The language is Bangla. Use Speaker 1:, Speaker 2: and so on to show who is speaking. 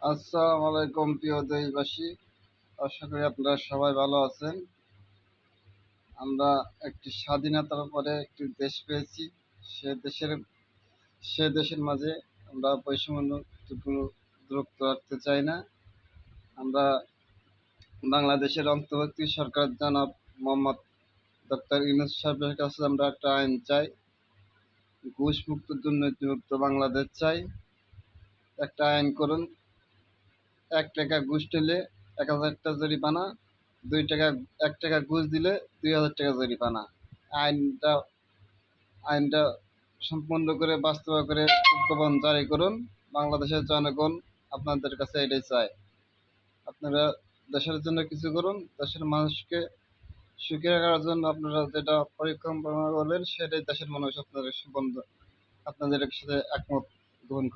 Speaker 1: আসসালামু আলাইকুম প্রিয় দেশবাসী, আশা করি আপনারা সবাই ভালো আছেন। আমরা একটি স্বাধীনতার পরে একটি দেশ পেয়েছি। সে দেশের সে দেশের মাঝে আমরা বৈষম্যটুকু দূরত্ব রাখতে চাই না। আমরা বাংলাদেশের অন্তর্বর্তী সরকার জনাব মোহাম্মদ ডক্টর ইউনূস সাহেবের কাছে আমরা একটা আইন চাই, ঘুষ মুক্ত দুর্নীতিমুক্ত বাংলাদেশ চাই। একটা আইন করুন, 1 টাকা ঘুষ দিলে 1,000 টাকা জরিমানা, 2 টাকা 1 টাকা ঘুষ দিলে 2,000 টাকা জরিমানা। আইনটা আইনটা সম্পূর্ণ করে বাস্তবায়ন করে প্রজ্ঞাপন জারি করুন। বাংলাদেশের জনগণ আপনাদের কাছে এটাই চায়। আপনারা দেশের জন্য কিছু করুন, দেশের মানুষকে সুখী রাখার জন্য আপনারা যেটা পরিকল্পনা করবেন সেটাই দেশের মানুষ আপনাদের সাথে একমত গ্রহণ করবে।